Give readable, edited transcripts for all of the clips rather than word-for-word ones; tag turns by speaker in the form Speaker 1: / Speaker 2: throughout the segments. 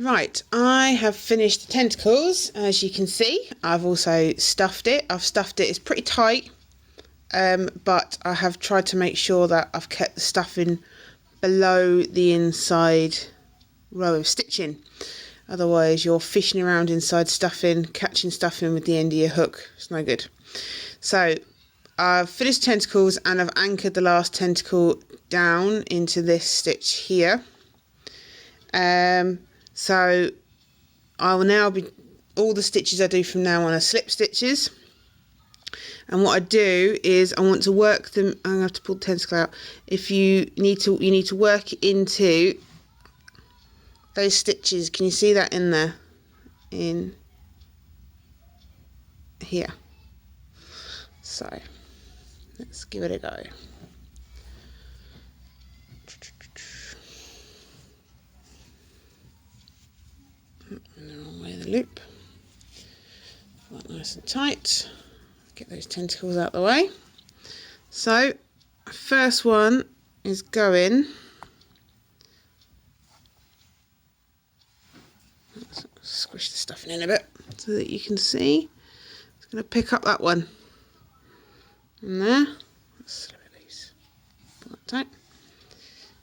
Speaker 1: Right, I have finished the tentacles, as you can see. I've also stuffed it. It's pretty tight, but I have tried to make sure that I've kept the stuffing below the inside row of stitching. Otherwise you're fishing around inside stuffing, catching stuffing with the end of your hook. It's no good. So I've finished tentacles and I've anchored the last tentacle down into this stitch here. So I will now be, all the stitches I do from now on are slip stitches. And what I do is I want to work them. I'm gonna have to pull the tentacle out. If you need to work into those stitches. Can you see that in there? In here. So let's give it a go. Away the loop. That nice and tight. Get those tentacles out of the way. So first one is going. Let's squish the stuffing in a bit so that you can see. It's going to pick up that one. In there. Let's slip it loose. Pull that tight.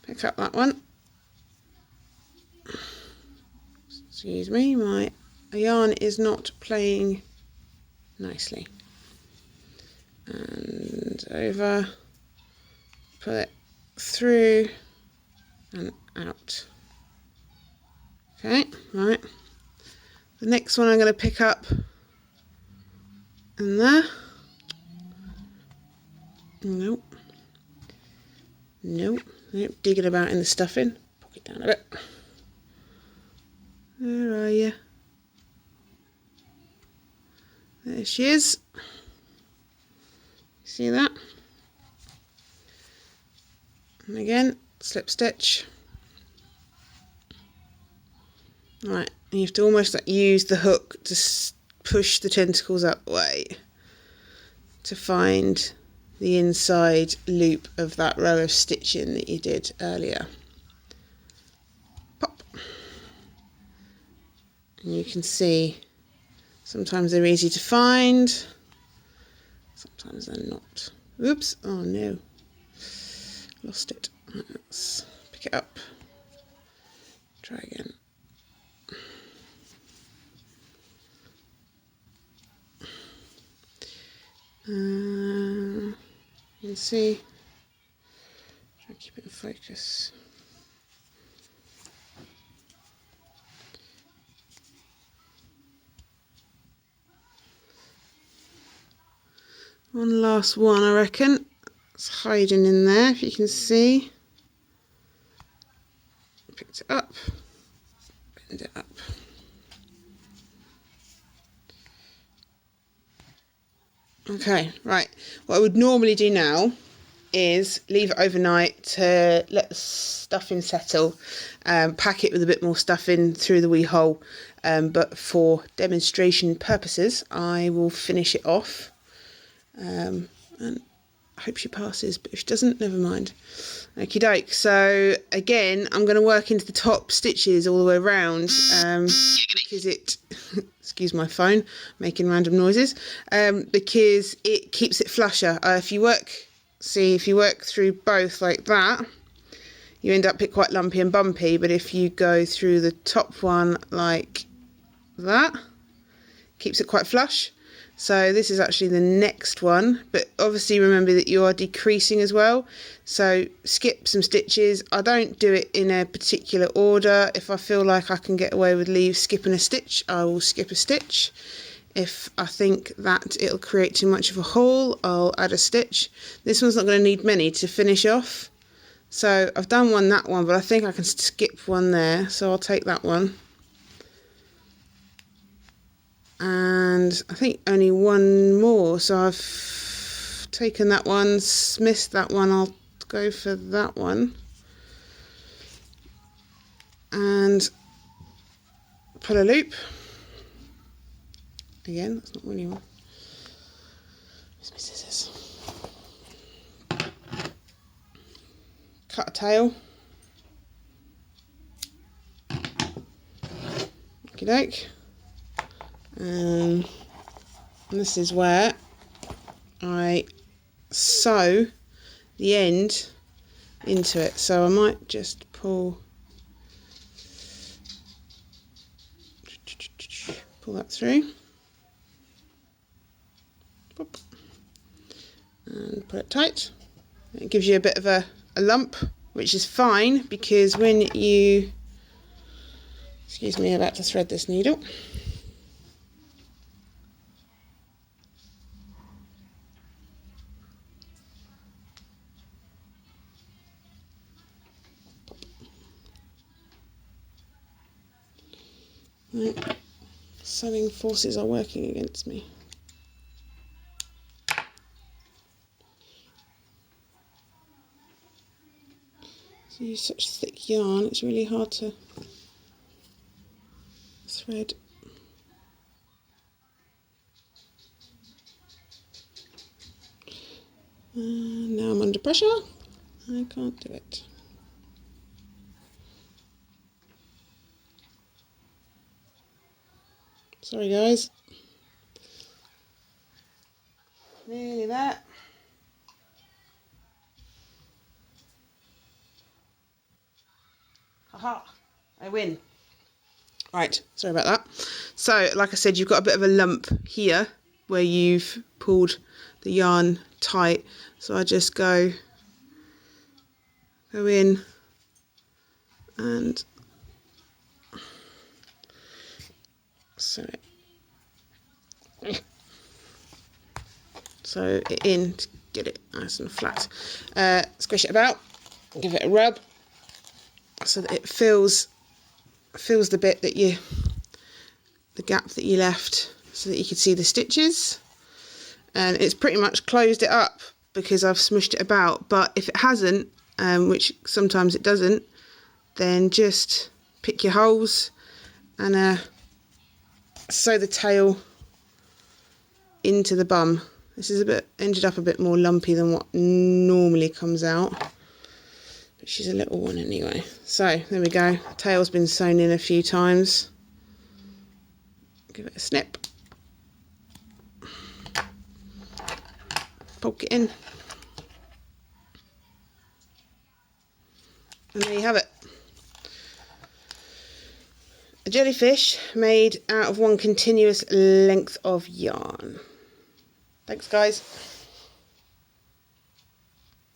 Speaker 1: Pick up that one. Excuse me, my yarn is not playing nicely. And over, pull it through and out. Okay, right. The next one I'm going to pick up in there. Nope. Nope. Nope. Digging about in the stuffing. Poke it down a bit. Where are you? There she is. See that? And again, slip stitch. Right, and you have to almost use the hook to push the tentacles out the way to find the inside loop of that row of stitching that you did earlier. Pop. And you can see sometimes they're easy to find, sometimes they're not. Oops, oh no, lost it. Let's pick it up, try again. You can see, try to keep it in focus. One last one, I reckon. It's hiding in there, if you can see. Picked it up, bend it up. Okay, right. What I would normally do now is leave it overnight to let the stuffing settle, pack it with a bit more stuffing through the wee hole, but for demonstration purposes I will finish it off, and I hope she passes, but if she doesn't, never mind. Okie doke. So again, I'm going to work into the top stitches all the way around, because it excuse my phone making random noises, because it keeps it flusher. If you work through both like that, you end up it quite lumpy and bumpy, but if you go through the top one like that, keeps it quite flush. So this is actually the next one, but obviously remember that you are decreasing as well, so skip some stitches. I don't do it in a particular order. If I feel like I can get away with skipping a stitch, I will skip a stitch. If I think that it'll create too much of a hole, I'll add a stitch. This one's not going to need many to finish off, so I've done that one, but I think I can skip one there, so I'll take that one. And I think only one more, so I've taken that one, missed that one, I'll go for that one and pull a loop. Again, that's not really one. Where's my scissors? Cut a tail. Okey-doke. And this is where I sew the end into it. So I might just pull that through. Boop. And put it tight. It gives you a bit of a lump, which is fine because when you, excuse me, I'm about to thread this needle. Right. Sewing forces are working against me. So you use such thick yarn, it's really hard to thread. Now I'm under pressure. I can't do it. Sorry guys. Nearly there. Haha, I win. Right, sorry about that. So, like I said, you've got a bit of a lump here where you've pulled the yarn tight. So I just go in and sew it in to get it nice and flat. Squish it about, give it a rub so that it fills the bit that the gap that you left, so that you can see the stitches. And it's pretty much closed it up because I've smushed it about. But if it hasn't, which sometimes it doesn't, then just pick your holes and sew the tail into the bum. This is ended up a bit more lumpy than what normally comes out, but she's a little one anyway. So there we go, tail's been sewn in a few times. Give it a snip, poke it in, and there you have it. A jellyfish made out of one continuous length of yarn. Thanks guys.